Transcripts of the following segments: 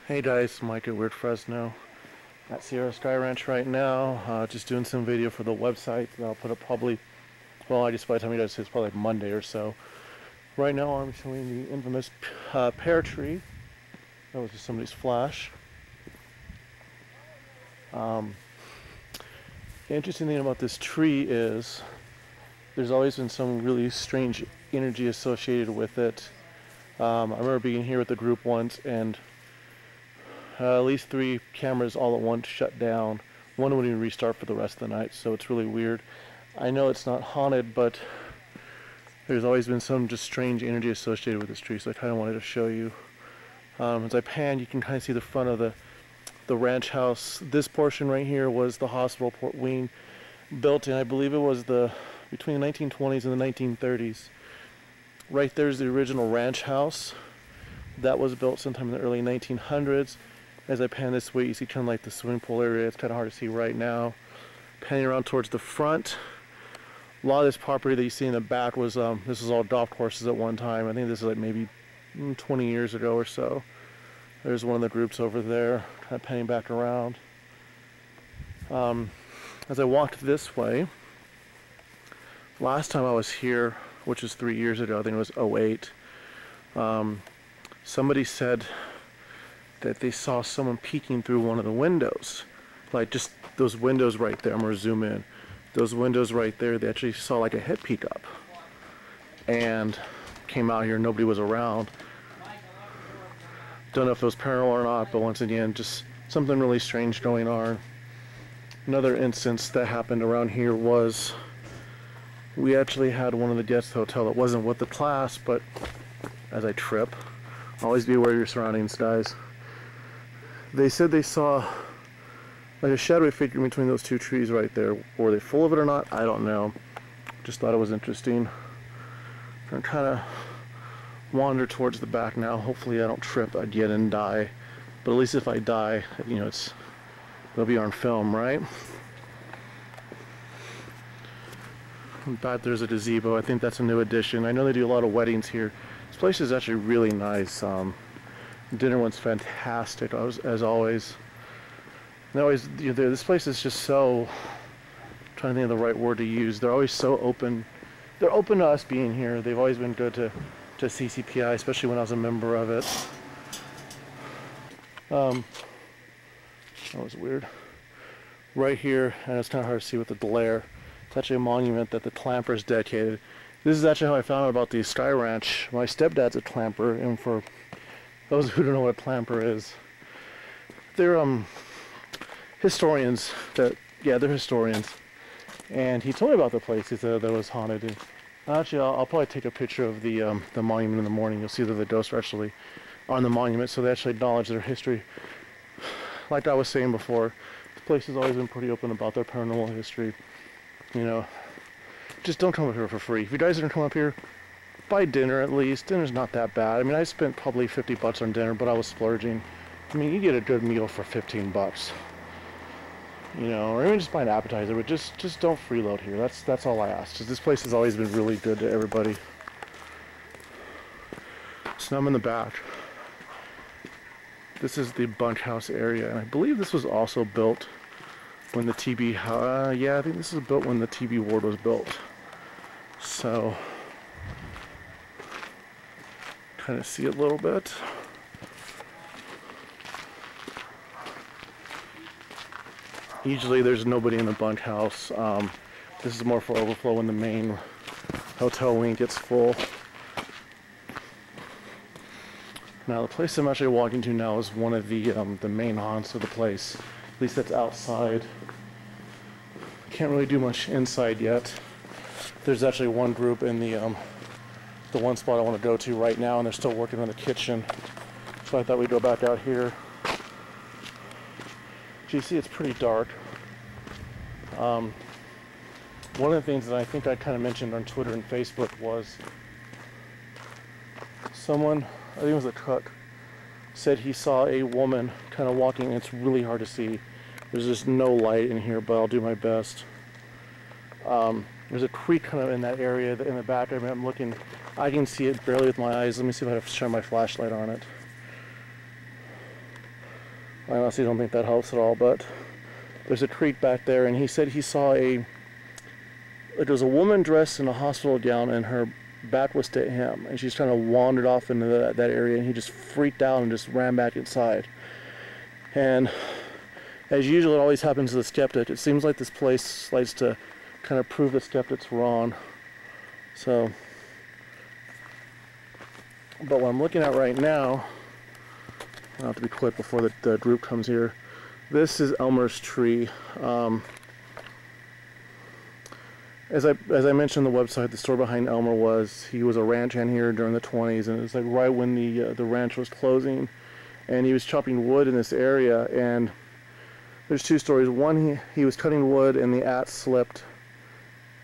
Hey guys, Mike at Weird Fresno at Sierra Sky Ranch right now. Just doing some video for the website that I'll put up probably, well, I guess by the time you guys see it's probably like Monday or so. Right now I'm showing the infamous pear tree. That was just somebody's flash. The interesting thing about this tree is there's always been some really strange energy associated with it. I remember being here with the group once and at least 3 cameras all at once shut down. One wouldn't even restart for the rest of the night, so it's really weird. I know it's not haunted, but there's always been some just strange energy associated with this tree, so I kind of wanted to show you. As I pan, you can kind of see the front of the ranch house. This portion right here was the hospital wing, built in, I believe it was between the 1920s and the 1930s. Right there's the original ranch house. That was built sometime in the early 1900s. As I pan this way, you see kind of like the swimming pool area. It's kind of hard to see right now. Panning around towards the front, a lot of this property that you see in the back was, this was all golf courses at one time. I think this is like maybe 20 years ago or so. There's one of the groups over there, kind of panning back around. As I walked this way, last time I was here, which was 3 years ago, I think it was '08, somebody said that they saw someone peeking through one of the windows. Like just those windows right there, I'm gonna zoom in. Those windows right there, they actually saw like a head peek up. And came out here, nobody was around. Don't know if it was paranormal or not, but once again, just something really strange going on. Another instance that happened around here was, we actually had one of the guest hotel that wasn't with the class, but as I trip, always be aware of your surroundings, guys. They said they saw like a shadowy figure between those 2 trees right there. Were they full of it or not? I don't know. Just thought it was interesting. I'm gonna kind of wander towards the back now. Hopefully I don't trip again and die. But at least if I die, you know, it'll be on film, right? In fact, there's a gazebo. I think that's a new addition. I know they do a lot of weddings here. This place is actually really nice. Dinner was fantastic, as always. And always, you know, this place is just so, I'm trying to think of the right word to use. They're always so open. They're open to us being here. They've always been good to CCPI, especially when I was a member of it. That was weird. Right here, and it's kind of hard to see with the glare. It's actually a monument that the clampers dedicated. This is actually how I found out about the Sky Ranch. My stepdad's a clamper, and for those who don't know what a clamper is, they're historians. They're historians. And he told me about the place. He said that it was haunted. And actually, I'll probably take a picture of the monument in the morning. You'll see that the ghosts are actually on the monument, so they actually acknowledge their history. Like I was saying before, this place has always been pretty open about their paranormal history. You know, just don't come up here for free. If you guys are gonna come up here, buy dinner at least. Dinner's not that bad. I mean, I spent probably 50 bucks on dinner, but I was splurging. I mean, you get a good meal for 15 bucks. You know, or even just buy an appetizer, but just don't freeload here. That's all I ask. This place has always been really good to everybody. So I'm in the back. This is the bunkhouse area, and I believe this was also built when the TB, yeah, I think this was built when the TB ward was built. So, kind of see it a little bit. Usually there's nobody in the bunkhouse. This is more for overflow when the main hotel wing gets full. Now the place I'm actually walking to now is one of the main haunts of the place. At least that's outside. Can't really do much inside yet. There's actually one group in the one spot I want to go to right now, and they're still working on the kitchen. So I thought we'd go back out here. So you see it's pretty dark. One of the things that I think I kind of mentioned on Twitter and Facebook was someone, I think it was a cook, said he saw a woman kind of walking, and it's really hard to see. There's just no light in here, but I'll do my best. There's a creek kind of in that area in the back. I mean, I'm looking, I can see it barely with my eyes. Let me see if I have to shine my flashlight on it. I honestly don't think that helps at all, but there's a creek back there, and he said he saw there was a woman dressed in a hospital gown, and her back was to him, and she's kind of wandered off into that area, and he just freaked out and just ran back inside. And as usual, it always happens to the skeptic. It seems like this place likes to kind of prove the skeptics wrong. So, but what I'm looking at right now, I'll have to be quick before the group comes here. This is Elmer's tree. As I mentioned on the website, the story behind Elmer he was a ranch hand here during the 20s, and it was like right when the ranch was closing, and he was chopping wood in this area. And there's two stories. One, he was cutting wood and the adze slipped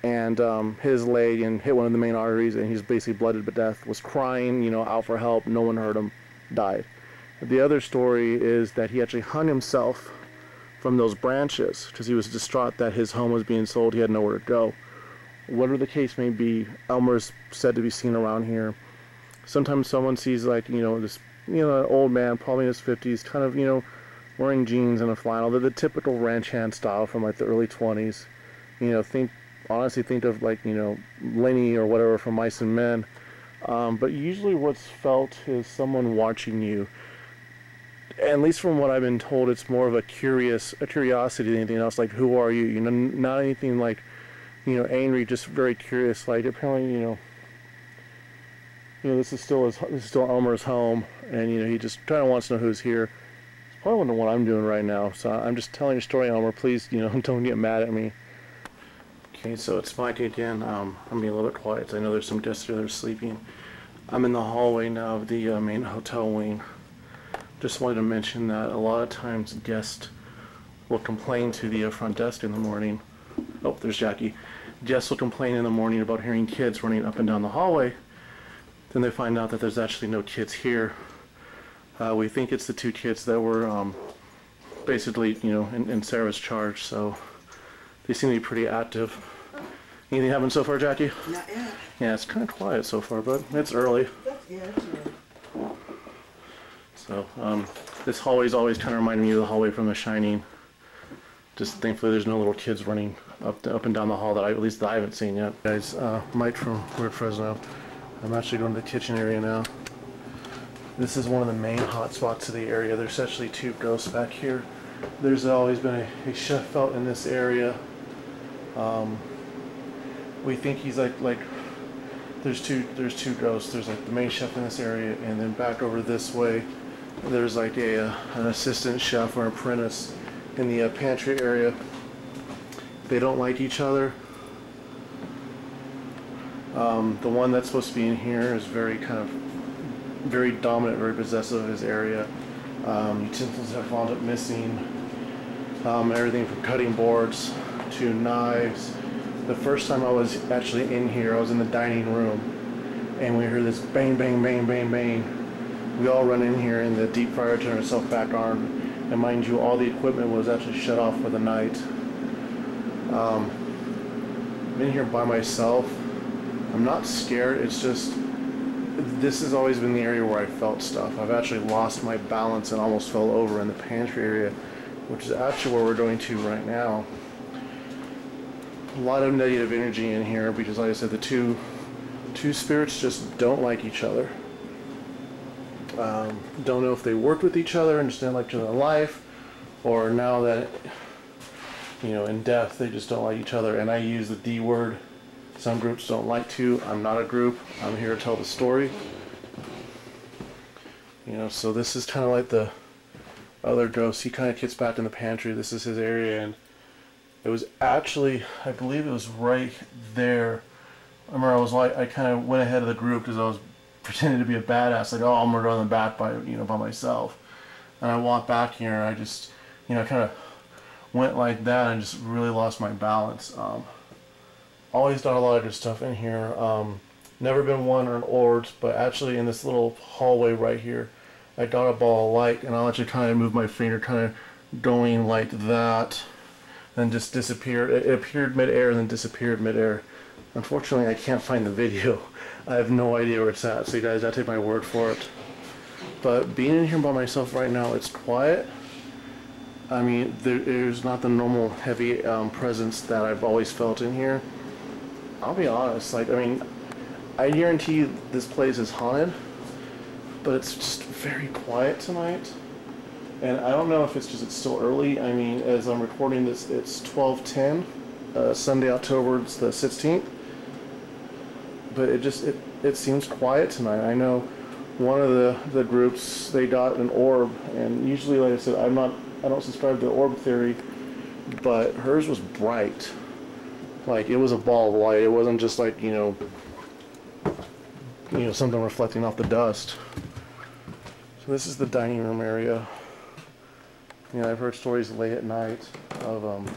and hit his leg and hit one of the main arteries, and he's basically blooded to death. Was crying, you know, out for help. No one heard him. Died. The other story is that he actually hung himself from those branches because he was distraught that his home was being sold. He had nowhere to go. Whatever the case may be, Elmer's said to be seen around here. Sometimes someone sees, like, you know, this, you know, an old man, probably in his 50s, kind of, you know, wearing jeans and a flannel. They're the typical ranch hand style from like the early 20s. You know, honestly think of, like, you know, Lenny or whatever from Mice and Men. But usually what's felt is someone watching you. At least from what I've been told, it's more of a curiosity than anything else. Like, who are you? You know, not anything like, you know, angry, just very curious. Like, apparently, you know, this is still Elmer's home, and, you know, he just kind of wants to know who's here. It's probably wondering what I'm doing right now. So I'm just telling your story, Elmer. Please, you know, don't get mad at me. Okay, so it's Mike again. I'm being a little bit quiet. I know there's some guests here that are sleeping. I'm in the hallway now of the main hotel wing. Just wanted to mention that a lot of times guests will complain to the front desk in the morning. Oh, there's Jackie. Guests will complain in the morning about hearing kids running up and down the hallway. Then they find out that there's actually no kids here. We think it's the two kids that were basically, you know, in Sarah's charge, so they seem to be pretty active. Anything happened so far, Jackie? Not yet. Yeah, it's kind of quiet so far, but it's early. Yeah, it's early. So, this hallway's always kind of reminded me of the hallway from The Shining. Just thankfully there's no little kids running up and down the hall that at least I haven't seen yet. Guys, Mike from Weird Fresno. I'm actually going to the kitchen area now. This is one of the main hot spots of the area. There's actually two ghosts back here. There's always been a chef felt in this area. We think he's like there's two ghosts. There's like the main chef in this area, and then back over this way there's like an assistant chef or apprentice in the pantry area. They don't like each other. The one that's supposed to be in here is very dominant, very possessive of his area. Utensils have wound up missing. Everything from cutting boards to knives. The first time I was actually in here, I was in the dining room, and we heard this bang, bang, bang, bang, bang. We all run in here, and the deep fryer turned itself back on. And mind you, all the equipment was actually shut off for the night. I'm in here by myself. I'm not scared, it's just, this has always been the area where I felt stuff. I've actually lost my balance and almost fell over in the pantry area, which is actually where we're going to right now. A lot of negative energy in here because, like I said, the two spirits just don't like each other. Don't know if they worked with each other and just didn't like each other in life, or now that, you know, in death they just don't like each other. And I use the D word. Some groups don't like to. I'm not a group. I'm here to tell the story. You know, so this is kind of like the other ghost. He kind of gets back in the pantry. This is his area, and it was actually, I believe it was right there. I remember I kind of went ahead of the group because I was pretending to be a badass, like, oh, I'm gonna go in the back by myself. And I walked back here, and I just, you know, kind of went like that and just really lost my balance. Always done a lot of good stuff in here. Never been one or an orbs, but actually in this little hallway right here, I got a ball of light, and I'll actually kind of move my finger, kind of going like that, then just disappeared. It appeared midair and then disappeared midair. Unfortunately, I can't find the video. I have no idea where it's at, so you guys gotta take my word for it. But being in here by myself right now, it's quiet. I mean, there's not the normal heavy presence that I've always felt in here. I'll be honest, like, I mean, I guarantee this place is haunted, but it's just very quiet tonight. And I don't know if it's just it's still early. I mean, as I'm recording this, it's 12:10, Sunday, October the 16th. But it seems quiet tonight. I know one of the groups, they got an orb, and usually, like I said, I don't subscribe to the orb theory, but hers was bright. Like, it was a ball of light. It wasn't just like, something reflecting off the dust. So this is the dining room area. I've heard stories late at night of,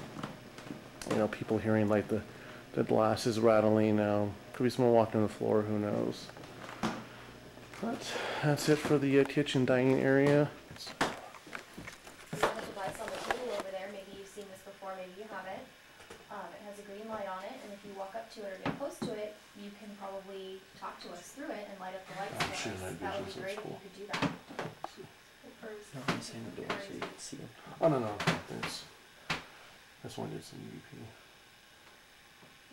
people hearing like the glasses rattling. Could be someone walking on the floor, who knows. But that's it for the kitchen dining area. The device on the table over there, maybe you've seen this before, maybe you haven't. It has a green light on it, and if you walk up to it or get close to it, you can probably talk to us through it and light up the lights for us. That would be great if you could do that. No, I'm saying the door so you can see it. Oh, no. This one is an EVP.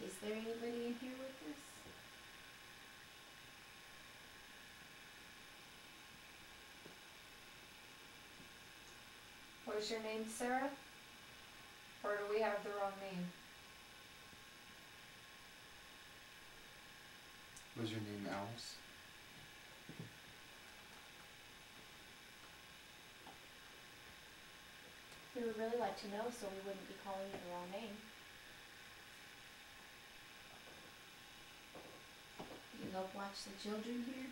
Is there anybody in here with us? What is your name, Sarah? Or do we have the wrong name? Was your name Alice? We would really like to know so we wouldn't be calling you the wrong name. You help watch the children here?